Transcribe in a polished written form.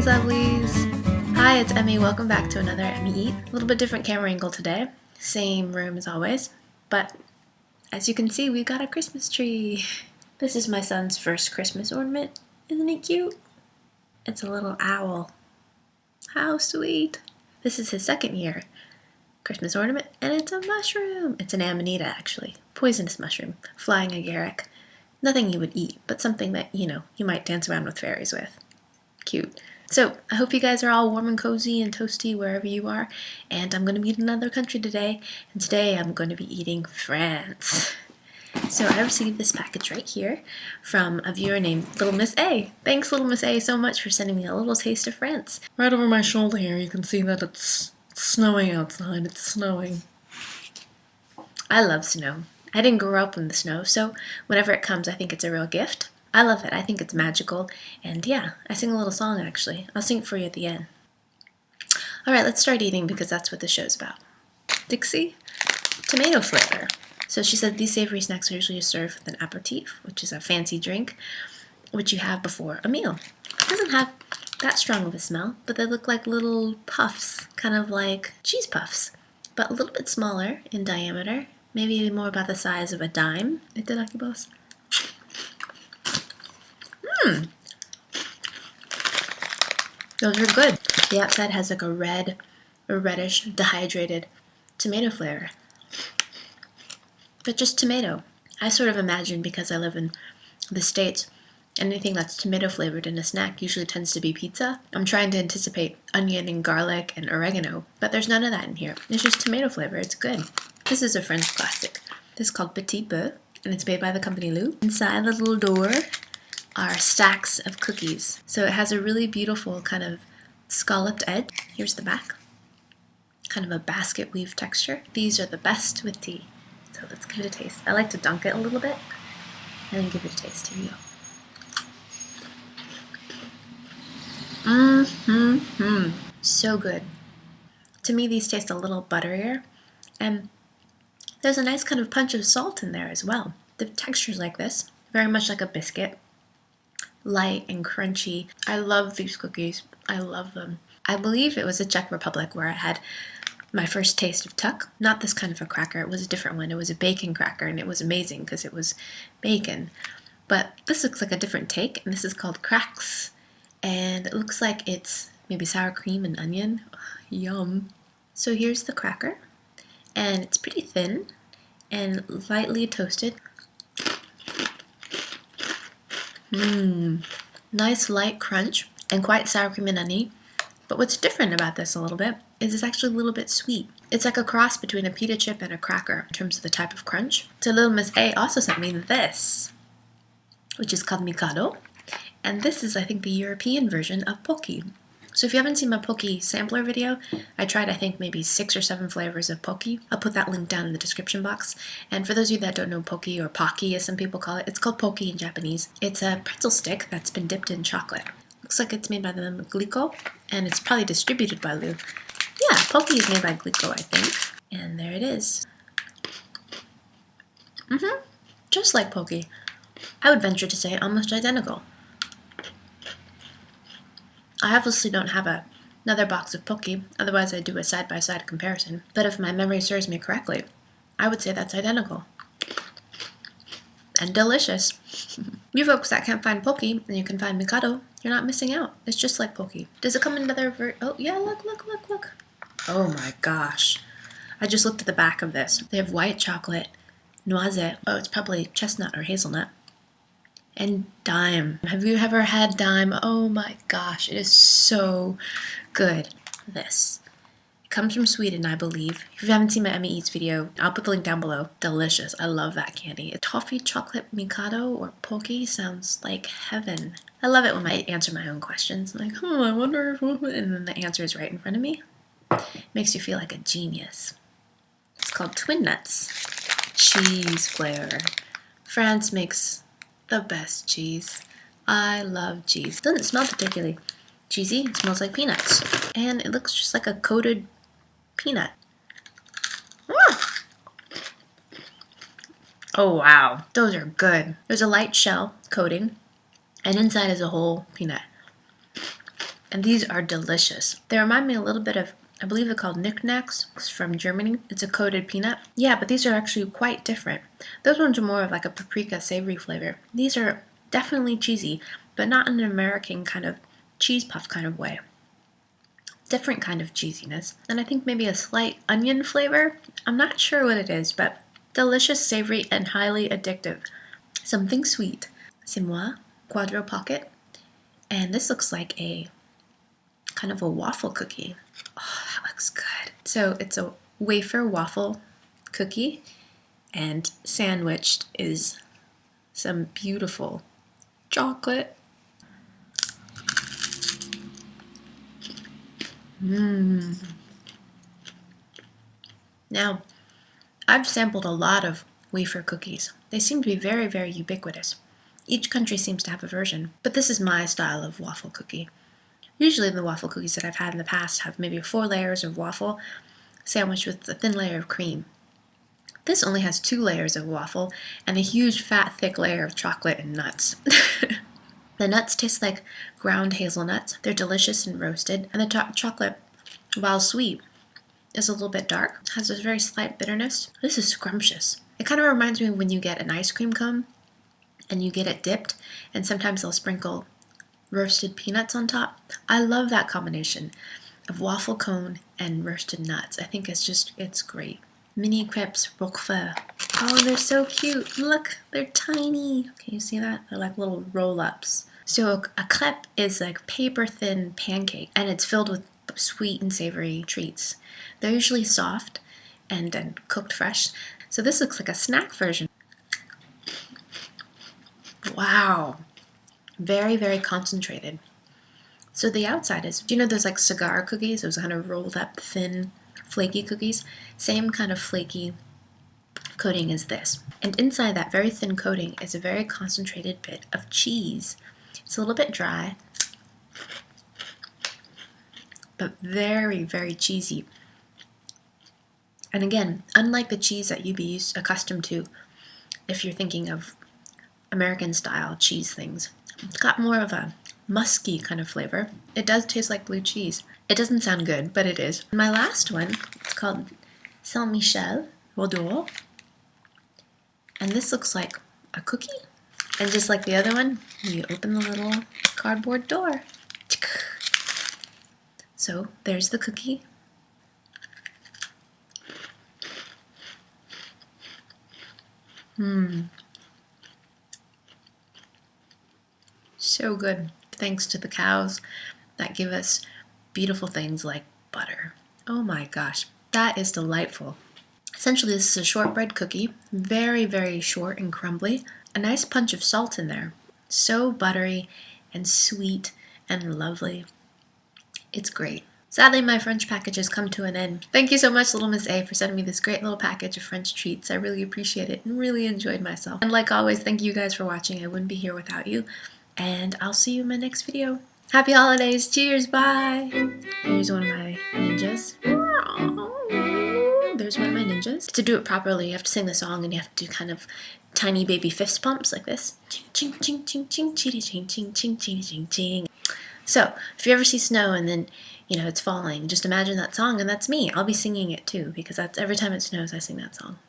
Greetings, lovelies! Hi, it's Emmy. Welcome back to another Emmy Eat. A little bit different camera angle today. Same room as always, but as you can see, we've got a Christmas tree. This is my son's first Christmas ornament. Isn't it cute? It's a little owl. How sweet! This is his second year Christmas ornament, and it's a mushroom. It's an amanita, actually. Poisonous mushroom. Flying agaric. Nothing you would eat, but something that, you might dance around with fairies with. Cute. So, I hope you guys are all warm and cozy and toasty wherever you are, and I'm going to be in another country today, and today I'm going to be eating France. So I received this package right here from a viewer named Little Miss A. Thanks, Little Miss A, so much for sending me a little taste of France. Right over my shoulder here, you can see that it's snowing outside. It's snowing. I love snow. I didn't grow up in the snow, so whenever it comes, I think it's a real gift. I love it. I think it's magical. And yeah, I sing a little song, actually. I'll sing it for you at the end. Alright, let's start eating because that's what the show's about. Dixi Tomato flavor. So she said these savory snacks are usually served with an aperitif, which is a fancy drink, which you have before a meal. It doesn't have that strong of a smell, but they look like little puffs, kind of like cheese puffs, but a little bit smaller in diameter, maybe more about the size of a dime. Those are good. The outside has like a reddish, dehydrated tomato flavor. But just tomato. I sort of imagine, because I live in the States, anything that's tomato flavored in a snack usually tends to be pizza. I'm trying to anticipate onion and garlic and oregano, but there's none of that in here. It's just tomato flavor. It's good. This is a French classic. This is called Petit Boo, and it's made by the company Lou. Inside the little door are stacks of cookies. So it has a really beautiful kind of scalloped edge. Here's the back. Kind of a basket weave texture. These are the best with tea. So let's give it a taste. I like to dunk it a little bit and then give it a taste. Here you go. So good. To me, these taste a little butterier, and there's a nice kind of punch of salt in there as well. The texture's like this, very much like a biscuit. Light and crunchy. I love these cookies. I love them. I believe it was the Czech Republic where I had my first taste of tuc. Not this kind of a cracker. It was a different one. It was a bacon cracker, and it was amazing because it was bacon. But this looks like a different take, and this is called Crepes. And it looks like it's maybe sour cream and onion. Yum. So here's the cracker, and it's pretty thin and lightly toasted. Nice light crunch and quite sour cream and onion. But what's different about this a little bit is it's actually a little bit sweet. It's like a cross between a pita chip and a cracker in terms of the type of crunch. So Little Miss A also sent me this, which is called Mikado. And this is, I think, the European version of Pocky. So if you haven't seen my Pocky Sampler video, I tried, I think, maybe 6 or 7 flavors of Pocky. I'll put that link down in the description box. And for those of you that don't know Pocky, or Pocky as some people call it, it's called Pocky in Japanese. It's a pretzel stick that's been dipped in chocolate. Looks like it's made by the Glico, and it's probably distributed by Lou. Yeah, Pocky is made by Glico, I think. And there it is. Just like Pocky. I would venture to say almost identical. I obviously don't have another box of Pocky, otherwise I'd do a side-by-side comparison. But if my memory serves me correctly, I would say that's identical. And delicious. You folks that can't find Pocky, and you can find Mikado, you're not missing out. It's just like Pocky. Does it come in another oh yeah, look. Oh my gosh. I just looked at the back of this. They have white chocolate, noisette, oh, it's probably chestnut or hazelnut, and Daim. Have you ever had Daim? Oh my gosh, it is so good. This. It comes from Sweden, I believe. If you haven't seen my Emmy Eats video, I'll put the link down below. Delicious. I love that candy. Toffee chocolate Mikado or Pocky sounds like heaven. I love it when I answer my own questions. I'm like, I wonder if... And then the answer is right in front of me. Makes you feel like a genius. It's called Twinuts Cheese flavor. France makes the best cheese. I love cheese. It doesn't smell particularly cheesy. It smells like peanuts. And it looks just like a coated peanut. Oh wow, those are good. There's a light shell coating, and inside is a whole peanut. And these are delicious. They remind me a little bit of, I believe they're called NicNacs from Germany. It's a coated peanut. Yeah, but these are actually quite different. Those ones are more of like a paprika savory flavor. These are definitely cheesy, but not in an American kind of cheese puff kind of way. Different kind of cheesiness. And I think maybe a slight onion flavor. I'm not sure what it is, but delicious, savory, and highly addictive. Something sweet. C'est moi, Quadro pocket. And this looks like a kind of a waffle cookie. Oh, that looks good. So it's a wafer waffle cookie, and sandwiched is some beautiful chocolate. Now, I've sampled a lot of wafer cookies. They seem to be very, very ubiquitous. Each country seems to have a version, but this is my style of waffle cookie. Usually the waffle cookies that I've had in the past have maybe 4 layers of waffle sandwiched with a thin layer of cream. This only has 2 layers of waffle and a huge, fat, thick layer of chocolate and nuts. The nuts taste like ground hazelnuts. They're delicious and roasted, and the chocolate, while sweet, is a little bit dark. It has a very slight bitterness. This is scrumptious. It kind of reminds me of when you get an ice cream cone and you get it dipped, and sometimes they'll sprinkle roasted peanuts on top. I love that combination of waffle cone and roasted nuts. I think it's great. Mini crepes roquefort. Oh, they're so cute. Look, they're tiny. Can you see that? They're like little roll-ups. So a crepe is like paper-thin pancake, and it's filled with sweet and savory treats. They're usually soft and then cooked fresh. So this looks like a snack version. Wow. Very, very concentrated. So the outside is, do you know those like cigar cookies? Those kind of rolled up, thin, flaky cookies? Same kind of flaky coating as this. And inside that very thin coating is a very concentrated bit of cheese. It's a little bit dry, but very, very cheesy. And again, unlike the cheese that you'd be accustomed to if you're thinking of American style cheese things, it's got more of a musky kind of flavor. It does taste like blue cheese. It doesn't sound good, but it is. My last one, it's called Michel Roudor. And this looks like a cookie. And just like the other one, you open the little cardboard door. So there's the cookie. So good. Thanks to the cows that give us beautiful things like butter. Oh my gosh, that is delightful. Essentially, this is a shortbread cookie, very, very short and crumbly. A nice punch of salt in there. So buttery and sweet and lovely. It's great. Sadly, my French package has come to an end. Thank you so much, Little Miss A, for sending me this great little package of French treats. I really appreciate it and really enjoyed myself. And like always, thank you guys for watching. I wouldn't be here without you. And I'll see you in my next video. Happy holidays. Cheers. Bye. Here's one of my ninjas. There's one of my ninjas. To do it properly, you have to sing the song and you have to do kind of tiny baby fist pumps like this. Ching, ching, ching, ching, ching, ching, ching, ching, ching, ching, ching. So, if you ever see snow and then, it's falling, just imagine that song, and that's me. I'll be singing it too, because that's every time it snows, I sing that song.